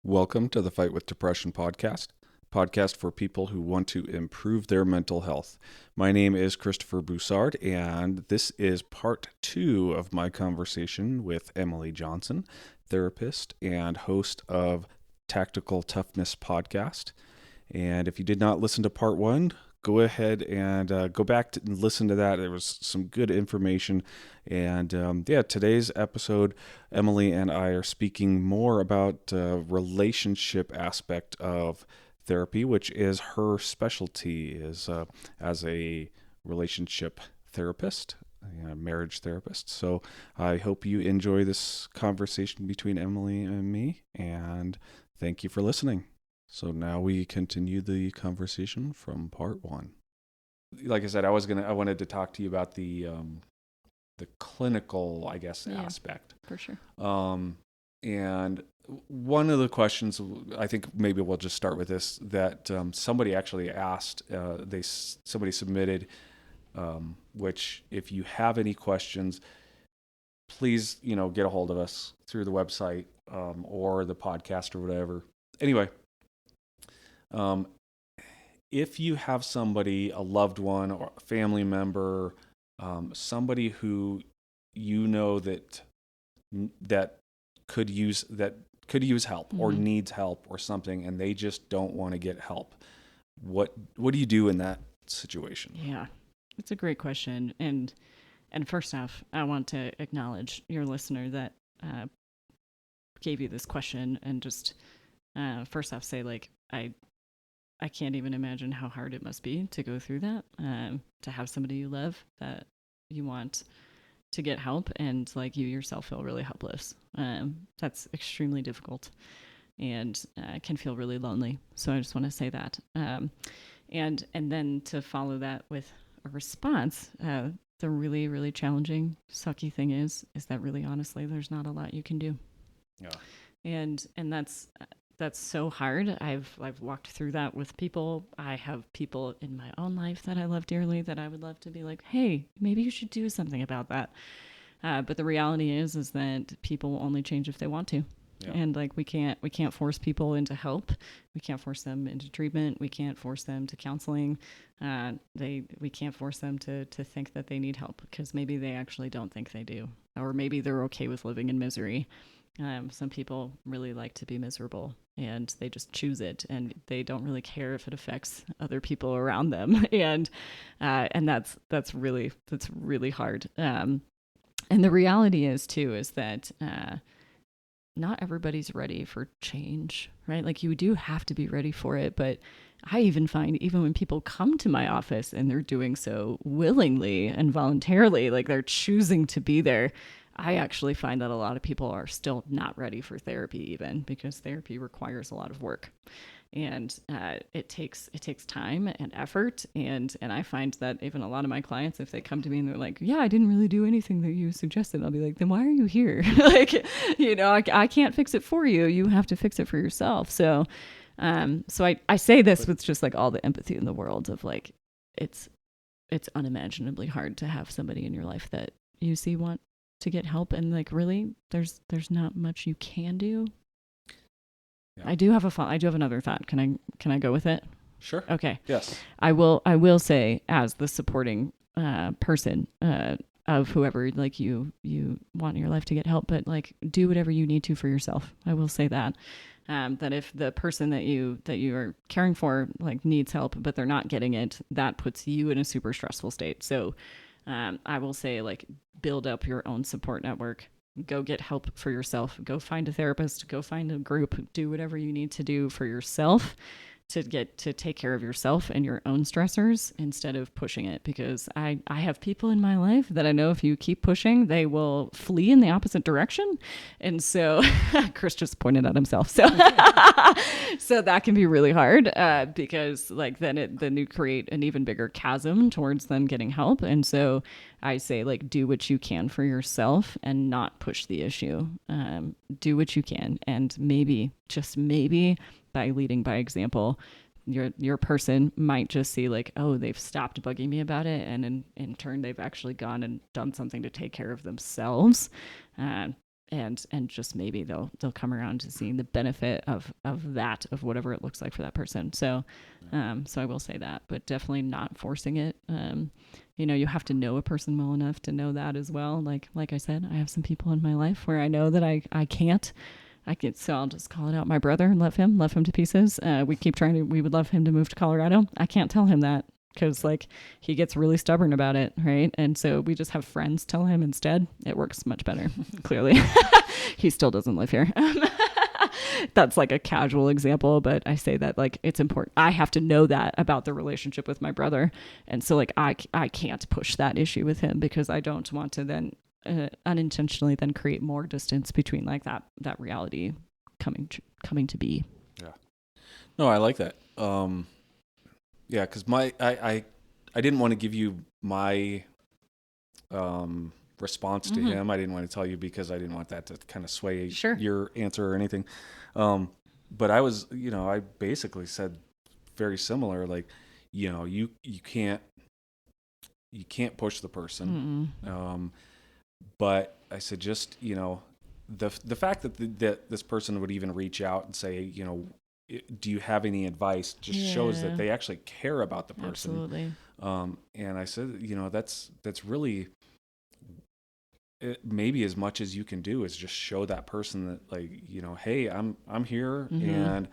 Welcome to the Fight with Depression podcast for people who want to improve their mental health. My name is Christopher Broussard, and this is part 2 of my conversation with Emily Johnson, therapist and host of Tactical Toughness podcast. And if you did not listen to part 1, go ahead and go back and listen to that. There was some good information. And today's episode, Emily and I are speaking more about relationship aspect of therapy, which is her specialty is as a relationship therapist, a marriage therapist. So I hope you enjoy this conversation between Emily and me, and thank you for listening. So now we continue the conversation from part 1. Like I said, I wanted to talk to you about the clinical, I guess, aspect. For sure. And one of the questions, I think maybe we'll just start with this, that somebody actually asked, somebody submitted, which if you have any questions, please, get a hold of us through the website or the podcast or whatever. Anyway, if you have somebody, a loved one or a family member, somebody who you know that could use help or needs help or something, and they just don't want to get help, what do you do in that situation? Yeah, it's a great question. And first off, I want to acknowledge your listener that gave you this question, and just first off say, like, I can't even imagine how hard it must be to go through that, to have somebody you love that you want to get help, and like you yourself feel really helpless. That's extremely difficult and can feel really lonely. So I just want to say that. And then to follow that with a response, the really, really challenging, sucky thing is that really honestly, there's not a lot you can do. Yeah. And that's so hard. I've walked through that with people. I have people in my own life that I love dearly that I would love to be like, hey, maybe you should do something about that. But the reality is that people will only change if they want to. Yeah. And like we can't force people into help. We can't force them into treatment. We can't force them to counseling. We can't force them to think that they need help, because maybe they actually don't think they do, or maybe they're okay with living in misery. Some people really like to be miserable, and they just choose it, and they don't really care if it affects other people around them. And that's really hard. And the reality is that not everybody's ready for change, right? Like, you do have to be ready for it. But I even find, even when people come to my office and they're doing so willingly and voluntarily, like they're choosing to be there, I actually find that a lot of people are still not ready for therapy, even because therapy requires a lot of work, and it takes time and effort. And I find that even a lot of my clients, if they come to me and they're like, yeah, I didn't really do anything that you suggested, I'll be like, then why are you here? Like, I can't fix it for you. You have to fix it for yourself. So I say this with just like all the empathy in the world of like, it's unimaginably hard to have somebody in your life that you see want to get help, and like really there's not much you can do. Yeah. I do have another thought. Can I go with it? Sure. Okay. Yes. I will say, as the supporting person of whoever like you want in your life to get help, but like do whatever you need to for yourself. I will say that that if the person that you are caring for like needs help but they're not getting it, that puts you in a super stressful state. So I will say, like, build up your own support network. Go get help for yourself. Go find a therapist. Go find a group. Do whatever you need to do for yourself to take care of yourself and your own stressors instead of pushing it. Because I have people in my life that I know if you keep pushing, they will flee in the opposite direction. And so Chris just pointed at himself. So so that can be really hard because like then you create an even bigger chasm towards them getting help. And so I say, like, do what you can for yourself and not push the issue. Do what you can. And maybe, just maybe, by leading by example, your person might just see like, oh, they've stopped bugging me about it, and in turn they've actually gone and done something to take care of themselves. and just maybe they'll come around to seeing the benefit of that, of whatever it looks like for that person. So so I will say that, but definitely not forcing it. You have to know a person well enough to know that as well. Like I said, I have some people in my life where I know that I can't. So I'll just call it out. My brother, love him to pieces. We would love him to move to Colorado. I can't tell him that because he gets really stubborn about it. Right. And so we just have friends tell him instead. It works much better. Clearly. He still doesn't live here. That's a casual example, but I say that it's important. I have to know that about the relationship with my brother. And so I can't push that issue with him because I don't want to then unintentionally then create more distance between that reality coming to be. Yeah. No, I like that. Yeah, because I didn't want to give you my response to him. I didn't want to tell you because I didn't want that to kind of sway your answer or anything. But I was, I basically said very similar, you can't push the person. But I said, just, the fact that this person would even reach out and say, do you have any advice, just shows that they actually care about the person. Absolutely. And I said, that's really maybe as much as you can do is just show that person that hey, I'm here and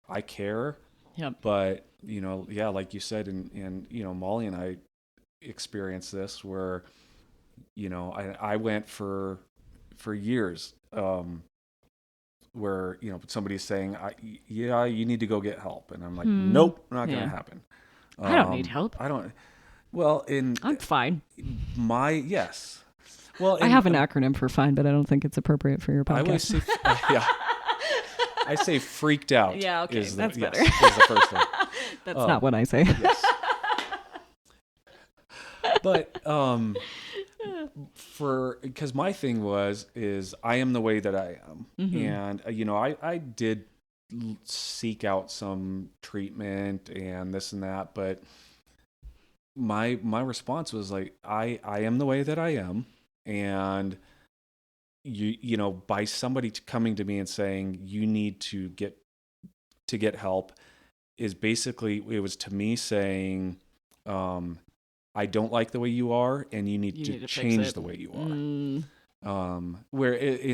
I care. Yep. But, like you said, and Molly and I experienced this where, I went for years, where, somebody's saying, you need to go get help. And I'm like, nope, not going to happen. I don't need help. I'm fine. Yes. Well, I have an acronym for fine, but I don't think it's appropriate for your podcast. I always say, I say freaked out. Yeah. Okay. That's better. Is the first one. That's not what I say. Yes. But, because my thing is I am the way that I am. And, I did seek out some treatment and this and that, but my response was I am the way that I am. And by somebody coming to me and saying, you need to get help is basically, it was to me saying, I don't like the way you are, and you need to change the way you are. And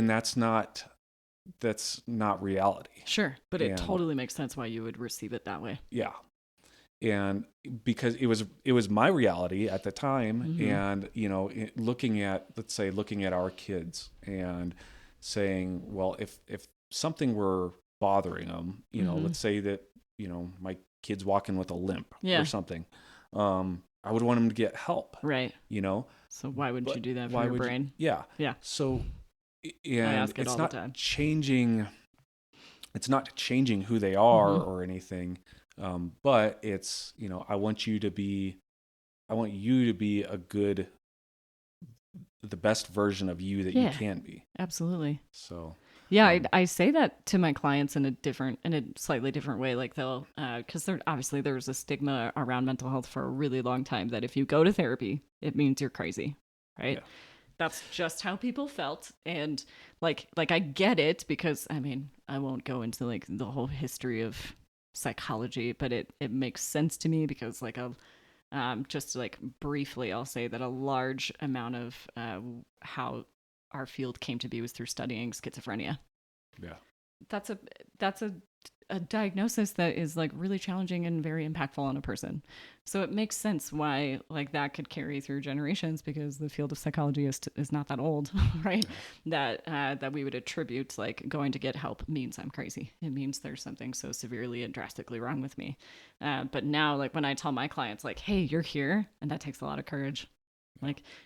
that's not reality. Sure, but it totally makes sense why you would receive it that way. Yeah, and because it was my reality at the time, and looking at our kids and saying, well, if something were bothering them, let's say that my kid's walking with a limp or something. I would want him to get help. Right. So why wouldn't you do that for your brain? Yeah. So, and it's not changing who they are or anything. But it's, I want you to be the best version of you that you can be. Absolutely. So. Yeah, I say that to my clients in a slightly different way. They'll, because there was a stigma around mental health for a really long time that if you go to therapy, it means you're crazy, right? Yeah. That's just how people felt, and I get it because I won't go into the whole history of psychology, but it makes sense to me because just briefly, I'll say that a large amount of how our field came to be was through studying schizophrenia. Yeah. That's a diagnosis that is really challenging and very impactful on a person. So it makes sense why that could carry through generations because the field of psychology is not that old, right? That we would attribute going to get help means I'm crazy. It means there's something so severely and drastically wrong with me. But now when I tell my clients hey, you're here, and that takes a lot of courage.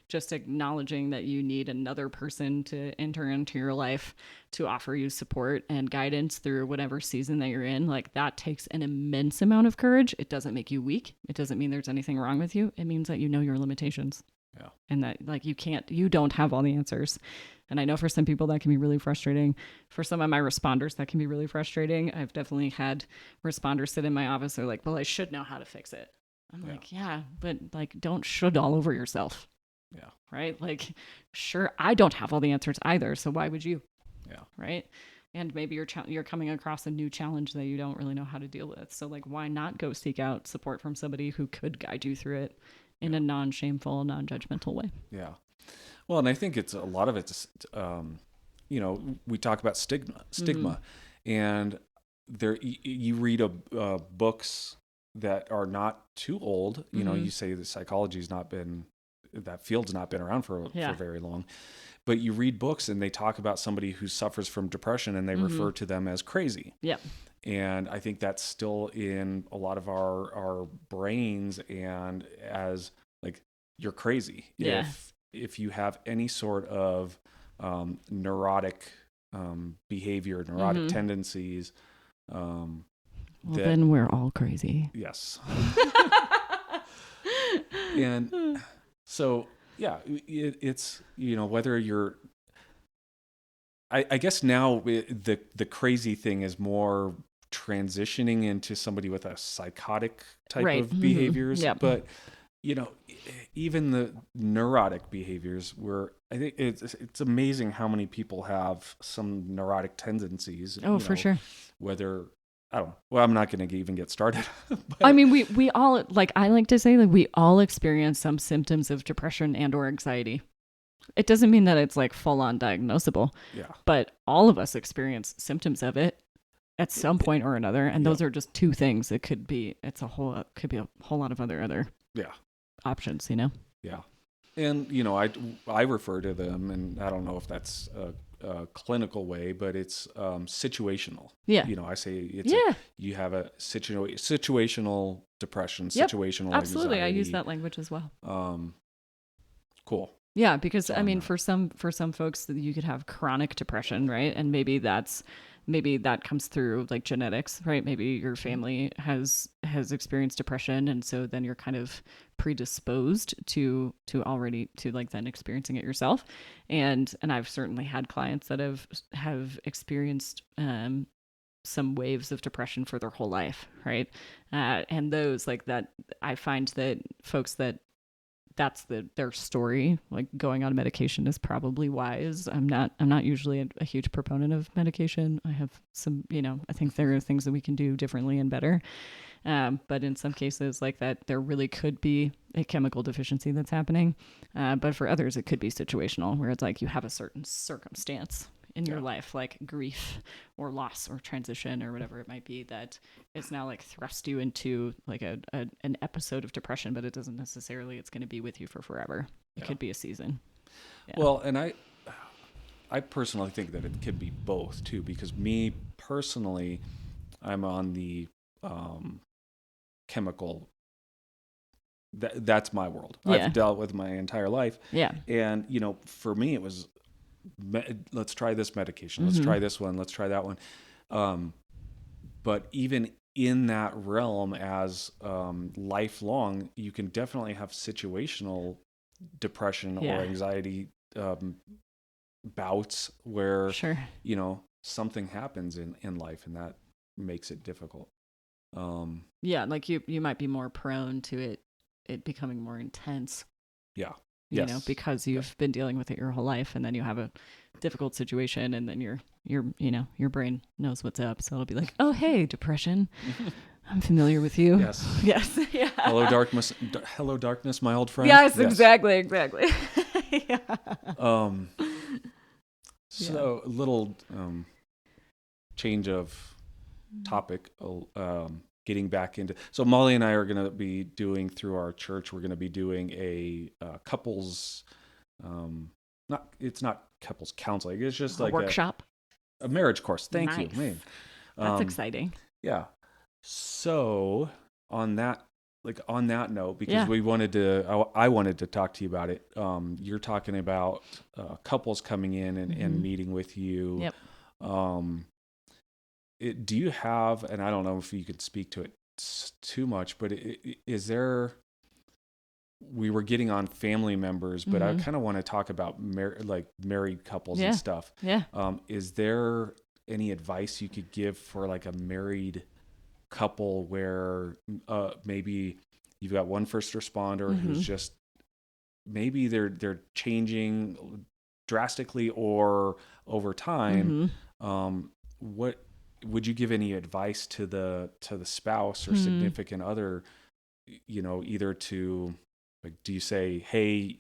Just acknowledging that you need another person to enter into your life to offer you support and guidance through whatever season that you're in. That takes an immense amount of courage. It doesn't make you weak. It doesn't mean there's anything wrong with you. It means that you know your limitations. Yeah. And that you don't have all the answers. And I know for some people that can be really frustrating. For some of my responders, that can be really frustrating. I've definitely had responders sit in my office. They're well, I should know how to fix it. I'm yeah, but don't should all over yourself. Yeah. Right? Like, sure, I don't have all the answers either. So why would you? Yeah. Right? And maybe you're coming across a new challenge that you don't really know how to deal with. So like, why not go seek out support from somebody who could guide you through it in a non-shameful, non-judgmental way? Yeah. Well, and I think it's a lot of it's, we talk about stigma, and there you read books that are not too old. You say the psychology's not been, that field's not been around for very long, but you read books and they talk about somebody who suffers from depression and they refer to them as crazy. Yeah. And I think that's still in a lot of our brains, and as like, you're crazy. Yeah. If you have any sort of neurotic behavior, neurotic tendencies, then we're all crazy. Yes. And so, yeah, it's, whether you're, I guess now the crazy thing is more transitioning into somebody with a psychotic type of behaviors. Yep. But, even the neurotic behaviors, I think it's amazing how many people have some neurotic tendencies. Oh, for sure. Whether, I don't know. Well, I'm not going to even get started. But, I mean, we all, like, I like to say that we all experience some symptoms of depression and or anxiety. It doesn't mean that it's like full on diagnosable. Yeah. But all of us experience symptoms of it at some point or another. And those are just two things. It could be a whole lot of other options, Yeah. And, I refer to them, and I don't know if that's a clinical way, but it's situational. Yeah. I say you have a situational depression, situational absolutely. anxiety. I use that language as well. Cool. Yeah, because I mean, for some folks, you could have chronic depression, right? And maybe that comes through like genetics, right? Maybe your family has experienced depression, and so then you're kind of predisposed to like then experiencing it yourself. And I've certainly had clients that have experienced some waves of depression for their whole life, right? And those like that, I find that folks that's their story, like going on medication is probably wise. I'm not usually a huge proponent of medication. I have some, I think there are things that we can do differently and better. But in some cases like that, there really could be a chemical deficiency that's happening. But for others, it could be situational, where it's like you have a certain circumstance in your life, like grief or loss or transition or whatever it might be, that it's now like thrust you into like an episode of depression, but it doesn't necessarily, it's going to be with you for forever. It could be a season. Yeah. Well, and I personally think that it could be both too, because me personally, I'm on the chemical. That's my world. I've dealt with my entire life. Yeah. And, for me, it was, let's try this medication. Let's try this one. Let's try that one. But even in that realm, as lifelong, you can definitely have situational depression or anxiety bouts where, something happens in life, and that makes it difficult. Like you might be more prone to it becoming more intense. Yeah. Because you've been dealing with it your whole life, and then you have a difficult situation, and then your brain knows what's up. So it'll be like, oh, hey, depression. I'm familiar with you. Yes. Yes. Yeah. Hello, darkness, my old friend. Yes, exactly. Yeah. So a little change of topic. Getting back into, so Molly and I are going to be doing, through our church, we're going to be doing a couples, it's not couples counseling. It's just like workshop, a marriage course. Thank you. Man. That's exciting. Yeah. So on that note, because I wanted to talk to you about it. You're talking about couples coming in and meeting with you. Yep. Do you have, and I don't know if you could speak to it too much, but is there, we were getting on family members, but I kind of want to talk about married couples and stuff. Yeah. Is there any advice you could give for like a married couple where maybe you've got one first responder who's just maybe they're changing drastically or over time. What would you give any advice to the spouse or significant other, either to, like, do you say, hey,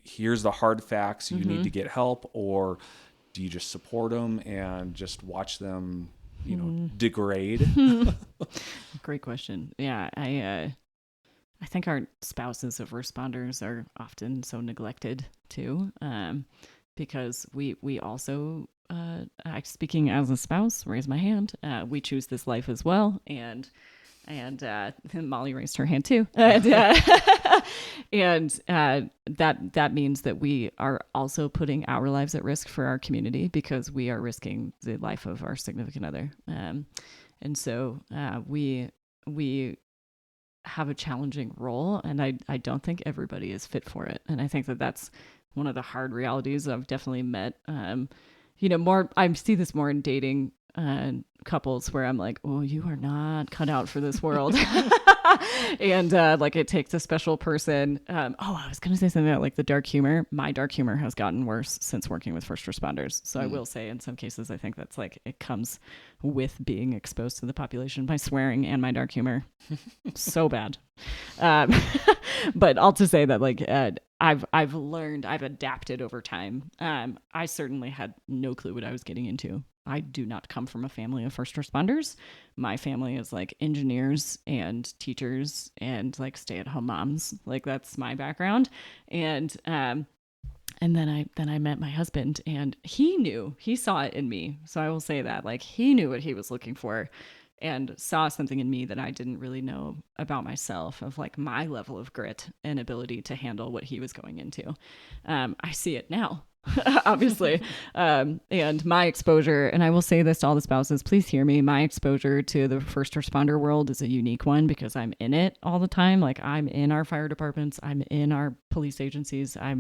here's the hard facts, you need to get help, or do you just support them and just watch them, degrade? Great question. Yeah, I think our spouses of responders are often so neglected too, because we also, speaking as a spouse, raise my hand, we choose this life as well, and Molly raised her hand too, and that means that we are also putting our lives at risk for our community because we are risking the life of our significant other, and so we have a challenging role, and I don't think everybody is fit for it. And I think that that's one of the hard realities I've definitely met. More, I see this more in dating couples where I'm like, oh, you are not cut out for this world. And like it takes a special person. I was going to say something about like the dark humor. My dark humor has gotten worse since working with first responders. So I will say in some cases, I think that's like, it comes with being exposed to the population by swearing and my dark humor. So bad. But all to say that like, I've learned, I've adapted over time. I certainly had no clue what I was getting into. I do not come from a family of first responders. My family is like engineers and teachers and like stay-at-home moms. Like that's my background. And then I met my husband, and he saw it in me. So I will say that like he knew what he was looking for and saw something in me that I didn't really know about myself, of like my level of grit and ability to handle what he was going into. I see it now. Obviously. And my exposure, and I will say this to all the spouses, please hear me. My exposure to the first responder world is a unique one because I'm in it all the time. Like I'm in our fire departments, I'm in our police agencies. I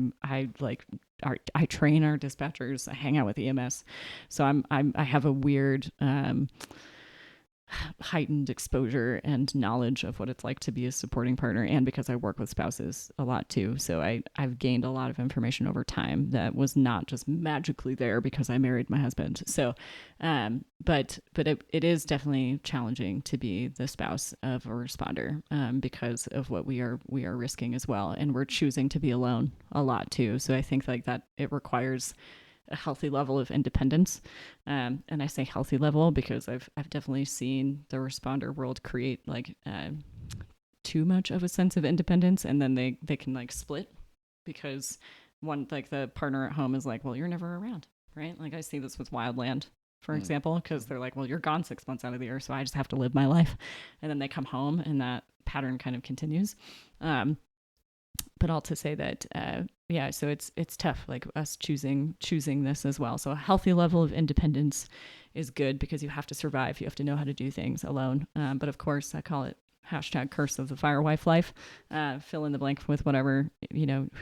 train our dispatchers. I hang out with EMS. So I have a weird, heightened exposure and knowledge of what it's like to be a supporting partner, and because I work with spouses a lot too. So I've gained a lot of information over time that was not just magically there because I married my husband. So but it is definitely challenging to be the spouse of a responder because of what we are risking as well, and we're choosing to be alone a lot too. So I think like that it requires a healthy level of independence. And I say healthy level because I've definitely seen the responder world create like too much of a sense of independence, and then they can like split because one, like the partner at home is like, well, you're never around, right? Like I see this with Wildland, for example, because they're like, well, you're gone 6 months out of the year, so I just have to live my life. And then they come home and that pattern kind of continues. But all to say that, so it's tough, like us choosing this as well. So a healthy level of independence is good because you have to survive. You have to know how to do things alone. But of course, I call it #curse of the firewife life. Fill in the blank with whatever,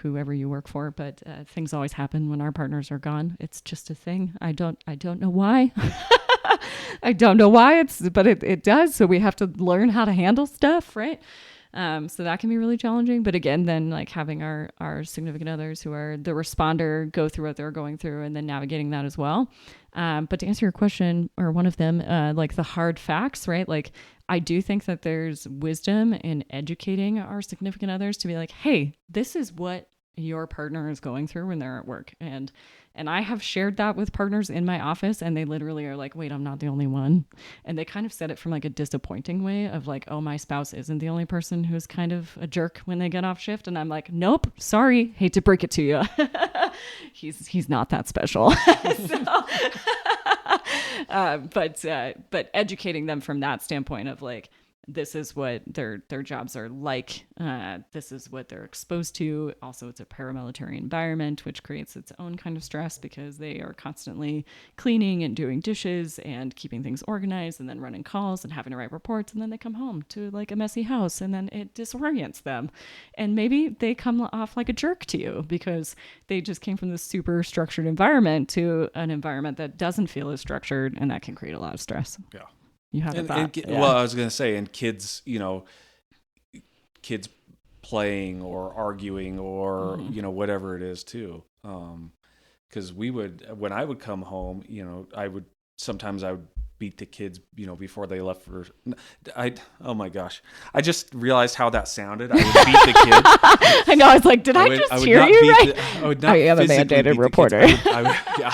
whoever you work for. But things always happen when our partners are gone. It's just a thing. I don't know why. I don't know why but it does. So we have to learn how to handle stuff, right? So that can be really challenging. But again, then like having our significant others who are the responder go through what they're going through and then navigating that as well. But to answer your question, or one of them, like the hard facts, right? Like I do think that there's wisdom in educating our significant others to be like, hey, this is what your partner is going through when they're at work. And I have shared that with partners in my office, and they literally are like, wait, I'm not the only one. And they kind of said it from like a disappointing way of like, oh, my spouse isn't the only person who's kind of a jerk when they get off shift. And I'm like, nope, sorry, hate to break it to you. He's not that special. But educating them from that standpoint of like, this is what their jobs are like. This is what they're exposed to. Also, it's a paramilitary environment, which creates its own kind of stress because they are constantly cleaning and doing dishes and keeping things organized and then running calls and having to write reports. And then they come home to like a messy house, and then it disorients them. And maybe they come off like a jerk to you because they just came from this super structured environment to an environment that doesn't feel as structured, and that can create a lot of stress. Yeah. You have Well, I was going to say, and kids, kids playing or arguing or, Mm-hmm. whatever it is too. Because when I would come home, sometimes I would beat the kids, before they left oh my gosh. I just realized how that sounded. I would beat the kids. I know. I was like, did I just hear you right? I would not I am a physically mandated beat the reporter. kids. Yeah.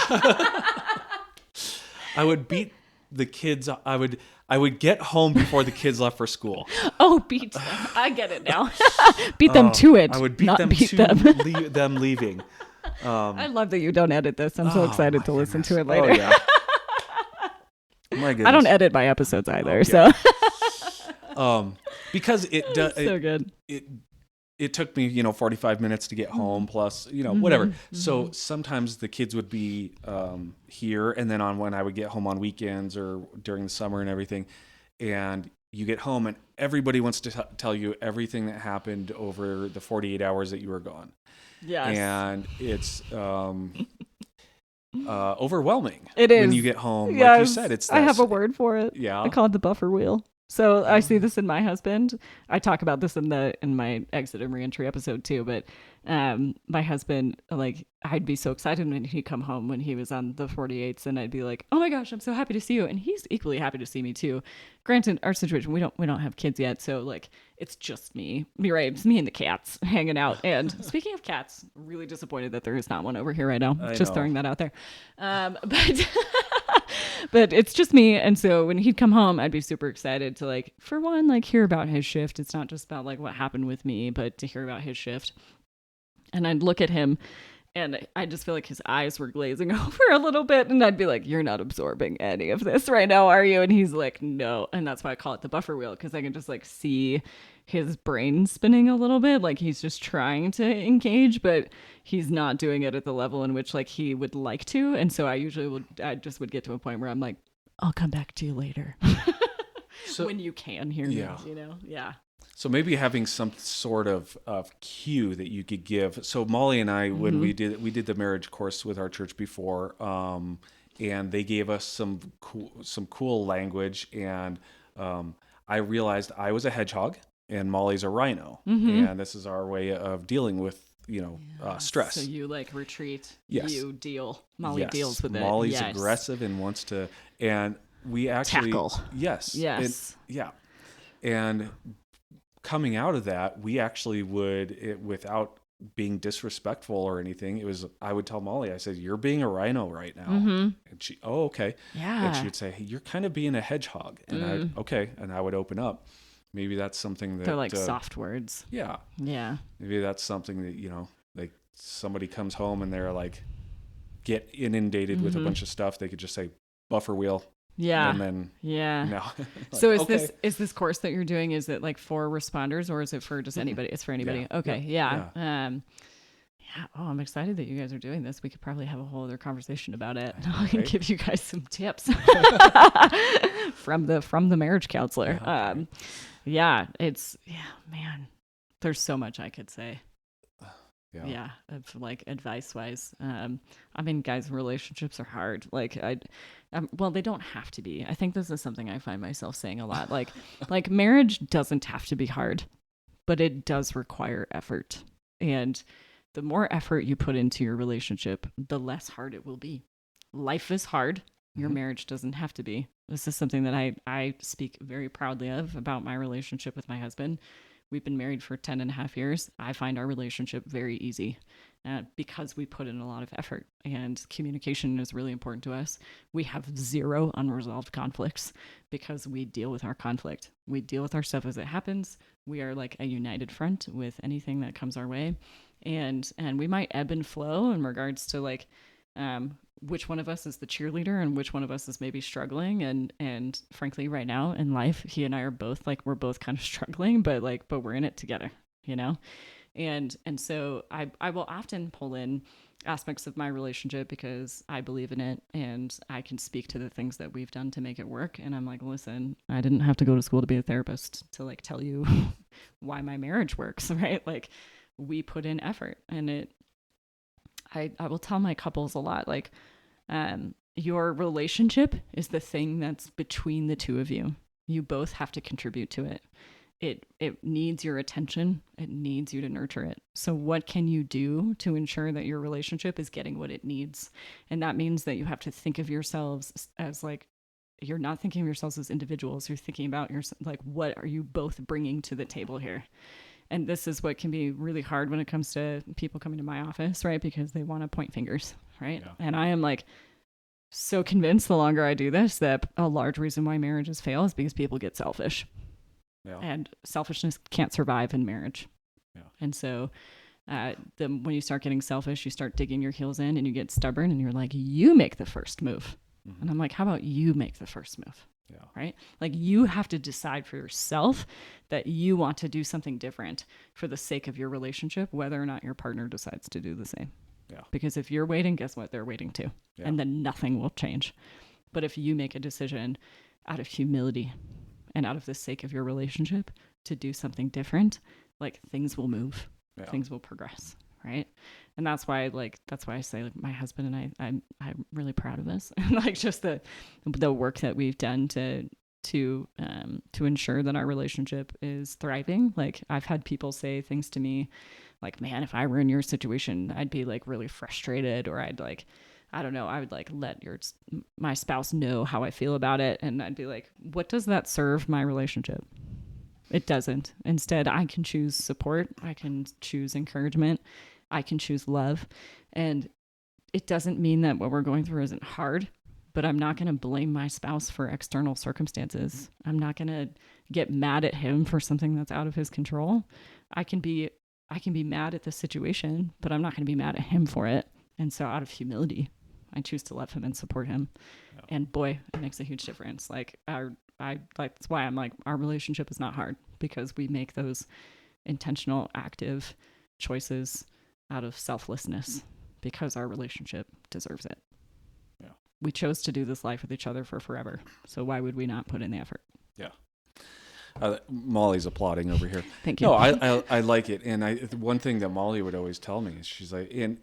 I would beat the kids. I would get home before the kids left for school. Oh, beat them. I get it now. Beat them to it. I would beat not them beat to them. them leaving. I love that you don't edit this. I'm so excited to listen to it later. Oh, yeah. My goodness. I don't edit my episodes either, yeah. so. Because it does. So good. It took me, 45 minutes to get home, plus, whatever. So sometimes the kids would be here, and then when I would get home on weekends or during the summer and everything, and you get home and everybody wants to tell you everything that happened over the 48 hours that you were gone. Yes. And it's overwhelming. It is. When you get home. Yes. Like you said, it's I have a word for it. Yeah. I call it the buffer wheel. So I see this in my husband. I talk about this in my exit and reentry episode too, but my husband, like, I'd be so excited when he'd come home when he was on the 48s, and I'd be like, oh my gosh, I'm so happy to see you. And he's equally happy to see me too. Granted, our situation, we don't have kids yet, so like it's just me. You're right, it's me and the cats hanging out. And speaking of cats, really disappointed that there is not one over here right now. Just throwing that out there. But it's just me. And so when he'd come home, I'd be super excited to, like, for one, like, hear about his shift. It's not just about like what happened with me, but to hear about his shift. And I'd look at him and I just feel like his eyes were glazing over a little bit. And I'd be like, you're not absorbing any of this right now, are you? And he's like, no. And that's why I call it the buffer wheel, because I can just like see his brain spinning a little bit. Like he's just trying to engage, but he's not doing it at the level in which like he would like to. And so I just would get to a point where I'm like, I'll come back to you later. So, when you can hear me, Yeah. So maybe having some sort of cue that you could give. So Molly and I, when we did the marriage course with our church before, and they gave us some cool language, and I realized I was a hedgehog and Molly's a rhino, and this is our way of dealing with stress. So you like retreat, yes. You deal. Molly deals with it. Molly's aggressive and wants to, and we actually tackle. Yes. Yes. And coming out of that, we actually without being disrespectful or anything, I would tell Molly, I said, you're being a rhino right now. And she, oh, okay. Yeah. And she would say, hey, you're kind of being a hedgehog. And and I would open up. Maybe that's something that... They're like soft words. Yeah. Yeah. Maybe that's something that, like somebody comes home and they're like, get inundated with a bunch of stuff. They could just say, buffer wheel. Yeah. And then... Yeah. No. Like, so is this course that you're doing, is it like for responders or is it for just anybody? It's for anybody. Yeah. Okay. Yeah. Oh, I'm excited that you guys are doing this. We could probably have a whole other conversation about it. I can give you guys some tips from the marriage counselor. Man, there's so much I could say. Yeah, of like advice wise. I mean, guys, relationships are hard. Like well, they don't have to be. I think this is something I find myself saying a lot. Like marriage doesn't have to be hard, but it does require effort. And the more effort you put into your relationship, the less hard it will be. Life is hard. Your marriage doesn't have to be. This is something that I speak very proudly of about my relationship with my husband. We've been married for 10 and a half years. I find our relationship very easy because we put in a lot of effort, and communication is really important to us. We have zero unresolved conflicts because we deal with our conflict. We deal with our stuff as it happens. We are like a united front with anything that comes our way. And we might ebb and flow in regards to like which one of us is the cheerleader and which one of us is maybe struggling. And frankly, right now in life, he and I are both like, we're both kind of struggling, but we're in it together, And so I will often pull in aspects of my relationship because I believe in it and I can speak to the things that we've done to make it work. And I'm like, listen, I didn't have to go to school to be a therapist to like tell you why my marriage works, right? Like we put in effort, and I will tell my couples a lot, like, your relationship is the thing that's between the two of you. You both have to contribute to it. it needs your attention. It needs you to nurture it. So what can you do to ensure that your relationship is getting what it needs? And that means that you have to think of yourselves as like, you're not thinking of yourselves as individuals. You're thinking about like, what are you both bringing to the table here? And this is what can be really hard when it comes to people coming to my office, right? Because they want to point fingers, right? Yeah. And I am like so convinced the longer I do this that a large reason why marriages fail is because people get selfish. Yeah. And selfishness can't survive in marriage. Yeah. And so when you start getting selfish, you start digging your heels in and you get stubborn and you're like, you make the first move. Mm-hmm. And I'm like, how about you make the first move? Yeah. Right? Like you have to decide for yourself that you want to do something different for the sake of your relationship, whether or not your partner decides to do the same. Yeah. Because if you're waiting, guess what? They're waiting too. Yeah. And then nothing will change. But if you make a decision out of humility and out of the sake of your relationship to do something different, like things will move, things will progress. Right. And that's why I say like my husband and I'm really proud of this. Like just the work that we've done to ensure that our relationship is thriving. Like I've had people say things to me like, man, if I were in your situation, I'd be like really frustrated, or I'd like, I don't know, I would like let my spouse know how I feel about it. And I'd be like, what does that serve my relationship? It doesn't. Instead, I can choose support. I can choose encouragement. I can choose love. And it doesn't mean that what we're going through isn't hard, but I'm not going to blame my spouse for external circumstances. I'm not going to get mad at him for something that's out of his control. I can be mad at the situation, but I'm not going to be mad at him for it. And so out of humility, I choose to love him and support him. Yeah. And boy, it makes a huge difference. Like that's why I'm like, our relationship is not hard, because we make those intentional, active choices out of selflessness, because our relationship deserves it. Yeah. We chose to do this life with each other for forever. So why would we not put in the effort? Yeah. Molly's applauding over here. Thank you. No, I like it. And one thing that Molly would always tell me is she's like, and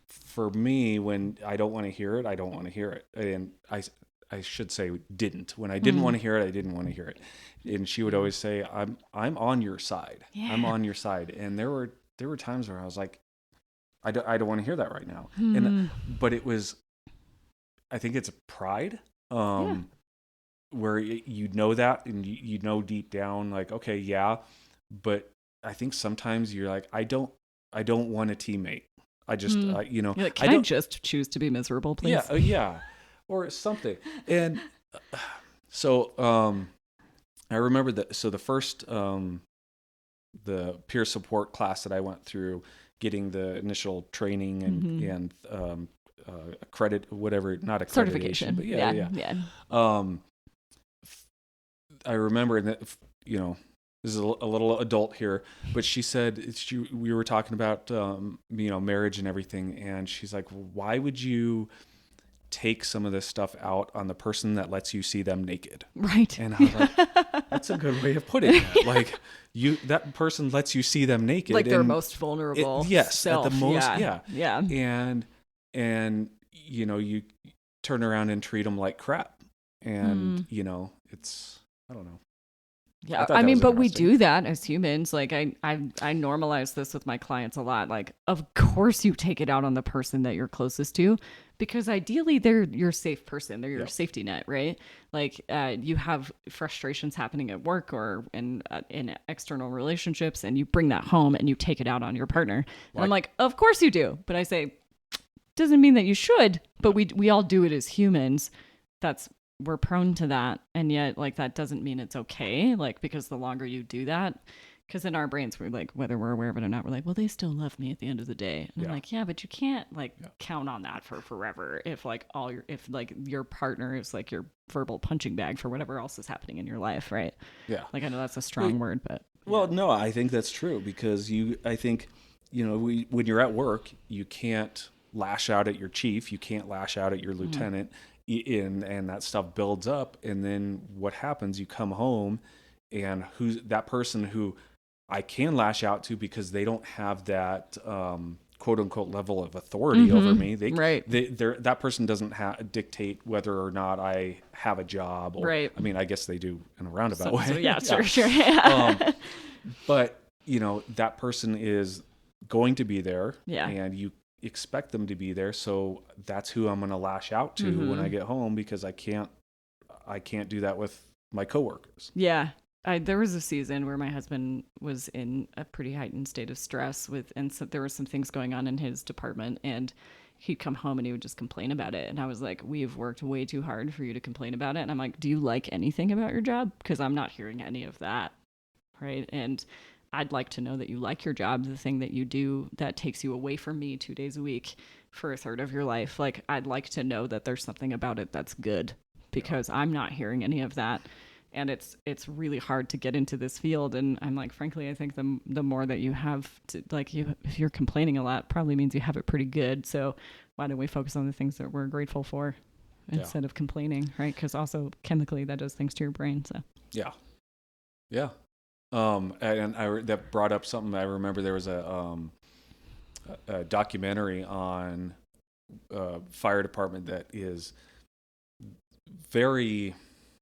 for me, when I don't want to hear it, I don't want to hear it. And I should say didn't. When I didn't want to hear it, I didn't want to hear it. And she would always say, I'm on your side. Yeah. I'm on your side. And there were times where I was like, I don't want to hear that right now. But it was, I think it's pride. Where you know that, and you know deep down, like, okay, yeah, but I think sometimes you're like, I don't want a teammate. I just, you're like, I just choose to be miserable, please? Yeah, or something. And so I remember that. So the first, the peer support class that I went through, getting the initial training and credit, whatever, not accreditation, certification, but yeah. I remember that, this is a little adult here, but she said, we were talking about, marriage and everything. And she's like, why would you take some of this stuff out on the person that lets you see them naked? Right. And I was like, that's a good way of putting it. Like that person lets you see them naked. Like their most vulnerable self. At the most. Yeah. And, you turn around and treat them like crap. And, it's, I don't know. Yeah, I mean, but we do that as humans. Like I normalize this with my clients a lot. Like, of course you take it out on the person that you're closest to, because ideally they're your safe person. They're your safety net, right? Like you have frustrations happening at work or in external relationships, and you bring that home and you take it out on your partner. And I'm like, of course you do. But I say, doesn't mean that you should, but we all do it as humans. We're prone to that. And yet, like, that doesn't mean it's okay. Like, because the longer you do that, because in our brains, we're like, whether we're aware of it or not, we're like, well, they still love me at the end of the day. And I'm like, yeah, but you can't count on that for forever. If your partner is like your verbal punching bag for whatever else is happening in your life. Right. Yeah. Like, I know that's a strong word, but. Well, no, I think that's true, because I think, when you're at work, you can't lash out at your chief. You can't lash out at your lieutenant. And that stuff builds up, and then what happens, you come home, and who's that person who I can lash out to, because they don't have that quote unquote level of authority over me. Right. That person doesn't dictate whether or not I have a job. Or, Right. I mean, I guess they do in a roundabout way. So yeah, sure. But that person is going to be there, Yeah. and you expect them to be there. So that's who I'm going to lash out to when I get home, because I can't do that with my coworkers. Yeah. There was a season where my husband was in a pretty heightened state of stress and so there were some things going on in his department, and he'd come home and he would just complain about it. And I was like, we've worked way too hard for you to complain about it. And I'm like, do you like anything about your job? Because I'm not hearing any of that. Right. And I'd like to know that you like your job, the thing that you do that takes you away from me 2 days a week for a third of your life. Like, I'd like to know that there's something about it that's good, because I'm not hearing any of that. And it's really hard to get into this field. And I'm like, frankly, I think the more that you have to, like, if you're complaining a lot, probably means you have it pretty good. So why don't we focus on the things that we're grateful for instead of complaining, right? Because also chemically that does things to your brain. So yeah. That brought up something. I remember there was a documentary on fire department that is very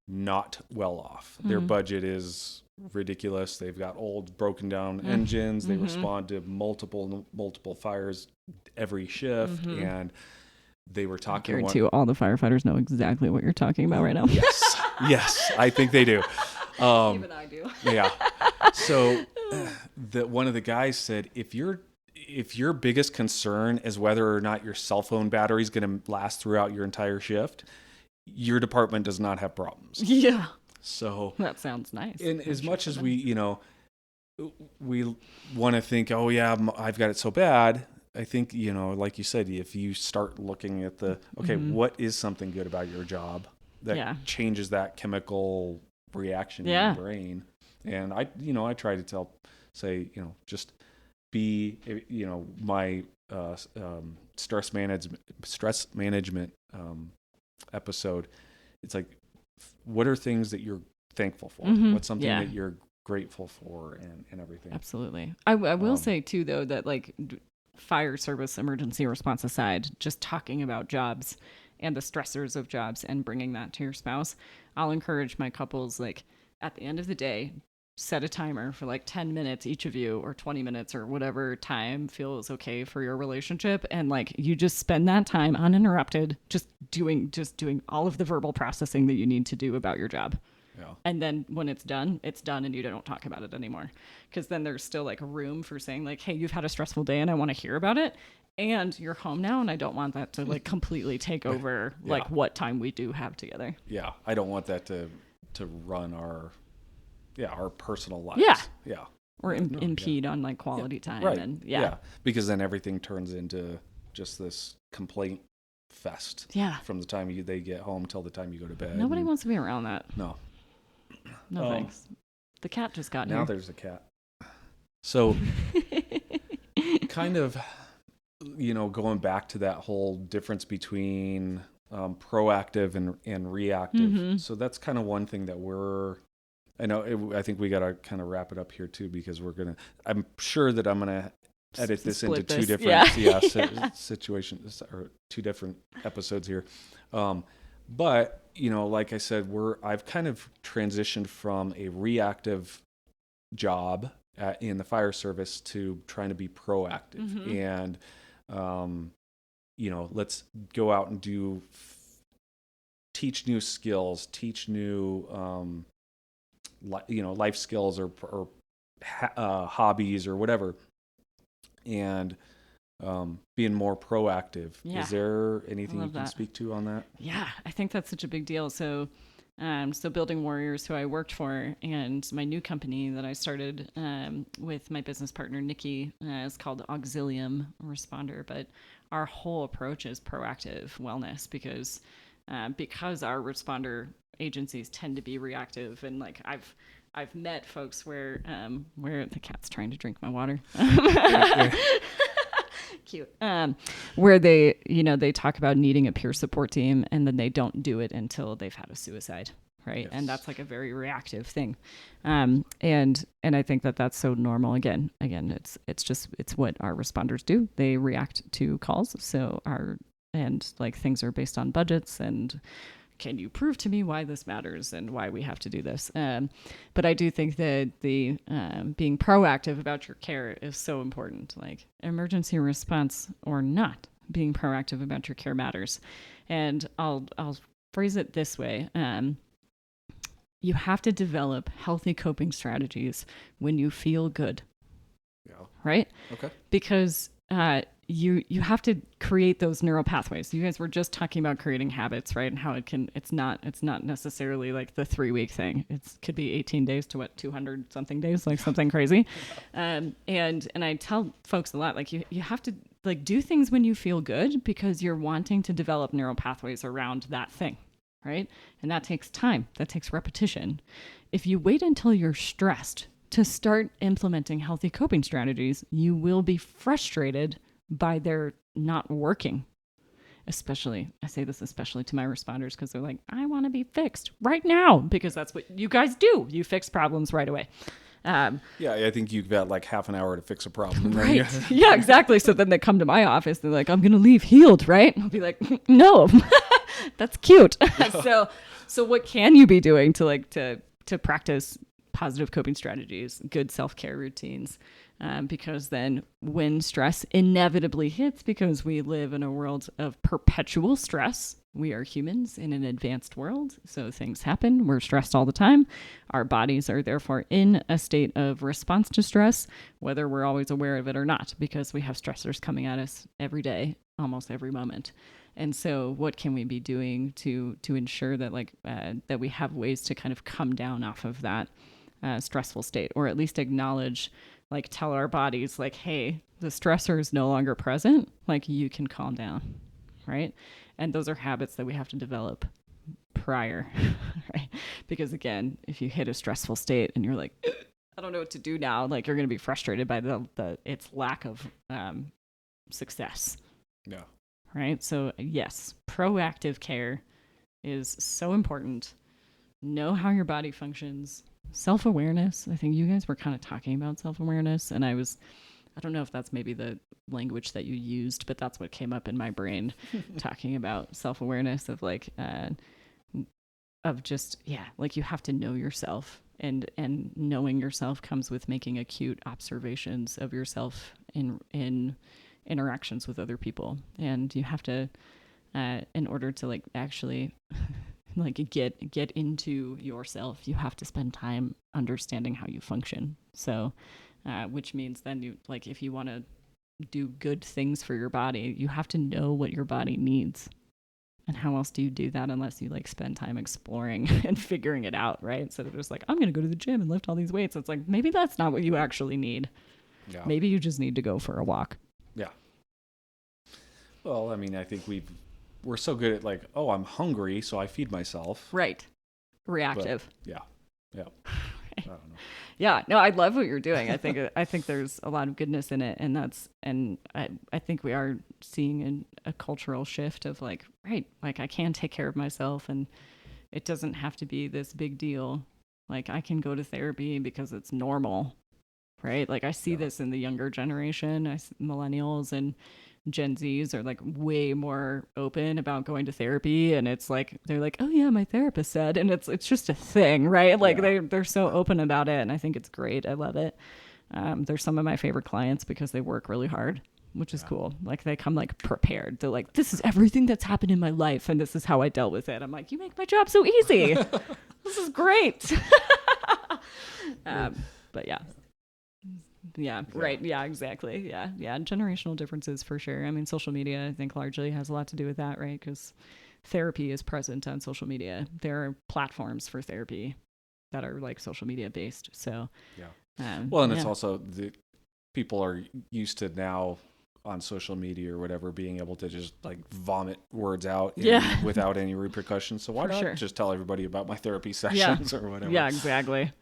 not well off. Their budget is ridiculous. They've got old, broken down engines. They respond to multiple fires every shift, and they were talking. I guarantee you, all the firefighters know exactly what you're talking about right now. Yes, I think they do. Even I do. Yeah. So one of the guys said, if your biggest concern is whether or not your cell phone battery is going to last throughout your entire shift, your department does not have problems. Yeah. So that sounds nice. And as much as we want to think, oh yeah, I've got it so bad. I think, like you said, if you start looking at what is something good about your job that changes that chemical reaction in your brain. And I try to just be, my stress management episode. It's like, what are things that you're thankful for? What's something that you're grateful for, and everything? Absolutely. I will say too, though, that like fire service emergency response aside, just talking about jobs and the stressors of jobs and bringing that to your spouse, I'll encourage my couples, like, at the end of the day, set a timer for like 10 minutes each of you, or 20 minutes, or whatever time feels okay for your relationship. And like, you just spend that time uninterrupted, just doing all of the verbal processing that you need to do about your job. Yeah. And then when it's done, and you don't talk about it anymore. Because then there's still like a room for saying like, hey, you've had a stressful day and I want to hear about it. And you're home now, and I don't want that to like completely take over like what time we do have together. Yeah. I don't want that to run our personal lives. Yeah. Or impede on like quality time. Right. And because then everything turns into just this complaint fest. Yeah. From the time they get home till the time you go to bed. Nobody wants to be around that. No. No thanks. The cat just got here. Now there's a cat. So kind of, going back to that whole difference between proactive and reactive. So that's kind of one thing that I think we got to kind of wrap it up here too, because I'm sure that I'm going to edit this into two different situations, or two different episodes here. But, like I said, I've kind of transitioned from a reactive job in the fire service to trying to be proactive. And, let's go out and teach new skills, teach new, life skills or hobbies or whatever, and being more proactive. Yeah. Is there anything you can speak to on that? Yeah, I think that's such a big deal. So Building Warriors, who I worked for, and my new company that I started with my business partner, Nikki, is called Auxilium Responder. But our whole approach is proactive wellness, because our responder agencies tend to be reactive. And like I've met folks where the cat's trying to drink my water. Cute. Where they talk about needing a peer support team, and then they don't do it until they've had a suicide, right? Yes. And that's like a very reactive thing. And I think that that's so normal. Again, it's what our responders do. They react to calls. So like things are based on budgets and can you prove to me why this matters and why we have to do this? But I do think that the being proactive about your care is so important. Like emergency response or not, being proactive about your care matters. And I'll phrase it this way. You have to develop healthy coping strategies when you feel good. Yeah. Right? Okay. Because you have to create those neural pathways. You guys were just talking about creating habits, right? And how it's not necessarily like the 3-week thing. It could be 18 days to 200 something days, like something crazy. And I tell folks a lot, like you have to like do things when you feel good because you're wanting to develop neural pathways around that thing, right? And that takes time. That takes repetition. If you wait until you're stressed to start implementing healthy coping strategies, you will be frustrated by their not working. Especially, I say this especially to my responders because they're like, I want to be fixed right now because that's what you guys do. You fix problems right away. Yeah, I think you've got like half an hour to fix a problem. Right. Yeah, exactly. So then they come to my office. They're like, I'm going to leave healed, right? And I'll be like, no, that's cute. So what can you be doing to practice positive coping strategies, good self-care routines? Because then when stress inevitably hits, because we live in a world of perpetual stress, we are humans in an advanced world. So things happen. We're stressed all the time. Our bodies are therefore in a state of response to stress, whether we're always aware of it or not, because we have stressors coming at us every day, almost every moment. And so what can we be doing to ensure that that we have ways to kind of come down off of that stressful state, or at least acknowledge, like tell our bodies like, hey, the stressor is no longer present. Like you can calm down, right? And those are habits that we have to develop prior, right? Because again, if you hit a stressful state and you're like, I don't know what to do now, like you're going to be frustrated by its lack of success. Yeah. Right. So yes, proactive care is so important. Know how your body functions. Self-awareness. I think you guys were kind of talking about self-awareness, and I don't know if that's maybe the language that you used, but that's what came up in my brain talking about self-awareness of like like you have to know yourself, and knowing yourself comes with making acute observations of yourself in interactions with other people, and you have to in order to like actually like get into yourself, you have to spend time understanding how you function. So which means then you like if you want to do good things for your body, you have to know what your body needs. And how else do you do that unless you like spend time exploring and figuring it out, right? So they're just like, I'm going to go to the gym and lift all these weights. It's like, maybe that's not what you actually need. Yeah. Maybe you just need to go for a walk. Yeah. Well, I mean, I think we're so good at like, oh, I'm hungry, so I feed myself. Right. Reactive. But, yeah. I don't know. Yeah, no, I love what you're doing. I think there's a lot of goodness in it, and I think we are seeing a cultural shift of like, right, like I can take care of myself, and it doesn't have to be this big deal. Like I can go to therapy because it's normal, right? Like I see this in the younger generation, millennials and Gen Zs are like way more open about going to therapy, and it's like they're like, oh yeah, my therapist said, and it's just a thing, right? Like they're so open about it, and I think it's great. I love it. They're some of my favorite clients because they work really hard, which is cool. Like they come like prepared. They're like, this is everything that's happened in my life, and this is how I dealt with it. I'm like, you make my job so easy. This is great. But yeah. Yeah, right. Yeah, exactly. Yeah. Generational differences for sure. I mean, social media, I think largely has a lot to do with that, right? Because therapy is present on social media. There are platforms for therapy that are like social media based. So, well, and it's also the people are used to now on social media or whatever being able to just like vomit words out without any repercussions. So why not just tell everybody about my therapy sessions or whatever? Yeah, exactly.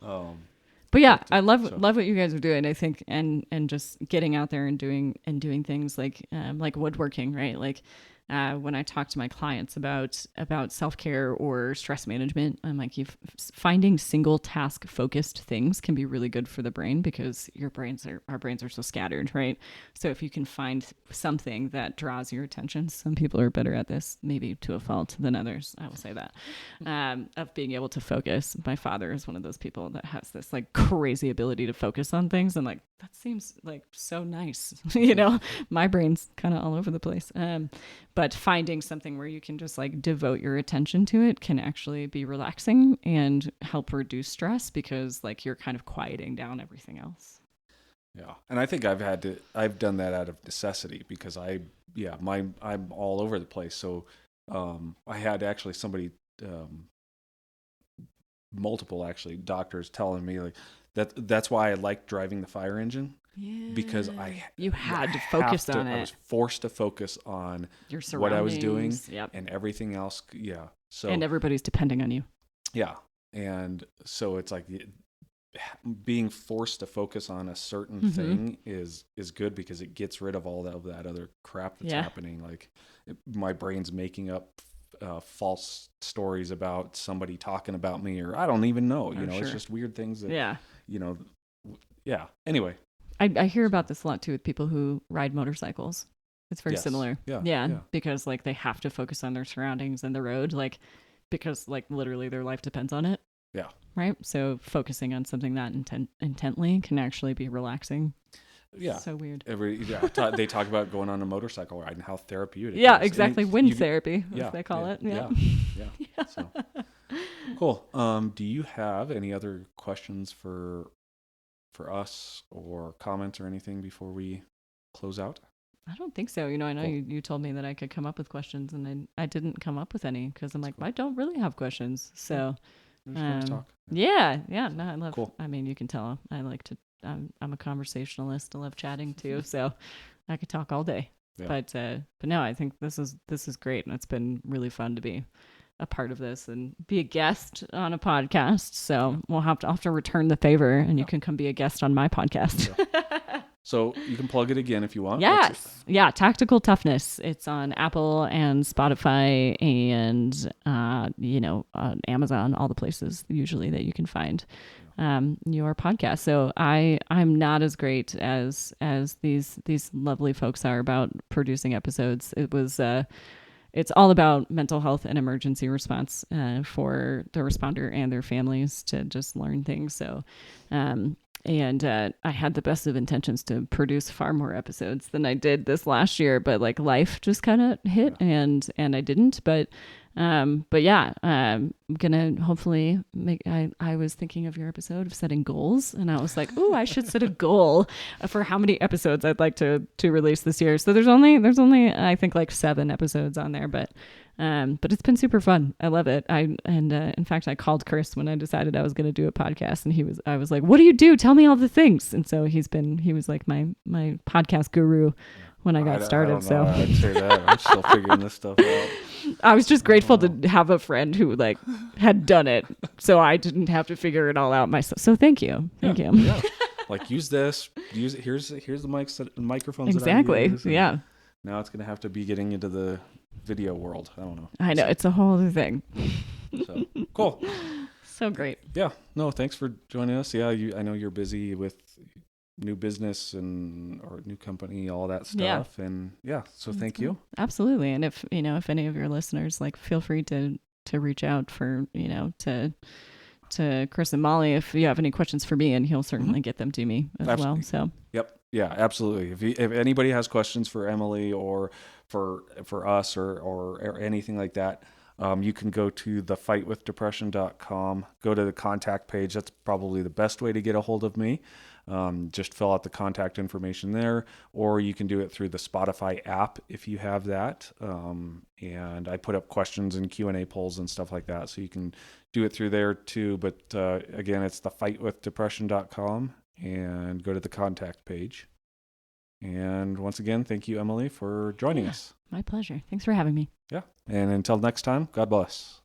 But yeah, I love what you guys are doing. I think and just getting out there and doing things like woodworking, right? Like when I talk to my clients about self-care or stress management, I'm like, finding single task focused things can be really good for the brain, because our brains are so scattered, right? So if you can find something that draws your attention, some people are better at this, maybe to a fault than others, I will say that, of being able to focus. My father is one of those people that has this like crazy ability to focus on things, and like, that seems like so nice. My brain's kind of all over the place. But finding something where you can just like devote your attention to it can actually be relaxing and help reduce stress, because like you're kind of quieting down everything else. Yeah. And I think I've done that out of necessity, because I'm all over the place. So, I had actually somebody, multiple actually doctors telling me like that's why I like driving the fire engine. Yeah. Because you had to focus on it. I was forced to focus on your surroundings, what I was doing, yep. and everything else. Yeah. So, and everybody's depending on you. Yeah. And so it's like being forced to focus on a certain thing is good, because it gets rid of all of that other crap that's happening. Like my brain's making up false stories about somebody talking about me, or I don't even know, it's just weird things that, Anyway. I hear about this a lot too with people who ride motorcycles. It's very similar. Yeah. Because like they have to focus on their surroundings and the road, like, because like literally their life depends on it. Yeah. Right. So focusing on something that intently can actually be relaxing. Yeah. So weird. They talk about going on a motorcycle ride and how therapeutic. Yeah, it is. exactly. Wind therapy, as they call it. Yeah. So, cool. Do you have any other questions for us, or comments or anything before we close out? I don't think so. I know cool. you told me that I could come up with questions, and I didn't come up with any, because I'm like, cool. I don't really have questions. So, talk. Yeah. No, I love. Cool. I mean, you can tell I like to. I'm a conversationalist. I love chatting too, so I could talk all day. Yeah. But no, I think this is great, and it's been really fun to be a part of this and be a guest on a podcast. So I'll have to return the favor, and you can come be a guest on my podcast. So you can plug it again if you want. Yes. Yeah. Tactical Toughness. It's on Apple and Spotify and, on Amazon, all the places usually that you can find your podcast. So I'm not as great as these lovely folks are about producing episodes. It's all about mental health and emergency response for the responder and their families to just learn things. So, and I had the best of intentions to produce far more episodes than I did this last year, but like life just kind of hit and I didn't. But yeah, I'm gonna hopefully I was thinking of your episode of setting goals, and I was like, ooh, I should set a goal for how many episodes I'd like to release this year. So there's only I think like 7 episodes on there, but it's been super fun. I love it. In fact, I called Chris when I decided I was going to do a podcast, and I was like, what do you do? Tell me all the things. And so he was like my podcast guru when I got started. I'd say that. I'm still figuring this stuff out. I was just grateful to have a friend who like had done it, so I didn't have to figure it all out myself. So thank you. Yeah. Like use this. Use it. Here's the microphones. Exactly. That I use, yeah. Now it's gonna have to be getting into the video world. I don't know. I know, it's a whole other thing. So cool. So great. Yeah. No, thanks for joining us. Yeah, I know you're busy with new business or new company, all that stuff. Yeah. And so thank you. Absolutely. And if any of your listeners, like, feel free to reach out for, to Chris and Molly if you have any questions for me, and he'll certainly get them to me as well. So. Yep. Yeah, absolutely. If anybody has questions for Emily or for us or anything like that, you can go to thefightwithdepression.com, go to the contact page. That's probably the best way to get a hold of me. Just fill out the contact information there, or you can do it through the Spotify app if you have that. And I put up questions and Q&A polls and stuff like that, so you can do it through there too. But again, it's thefightwithdepression.com, and go to the contact page. And once again, thank you, Emily, for joining us. My pleasure. Thanks for having me. Yeah. And until next time, God bless.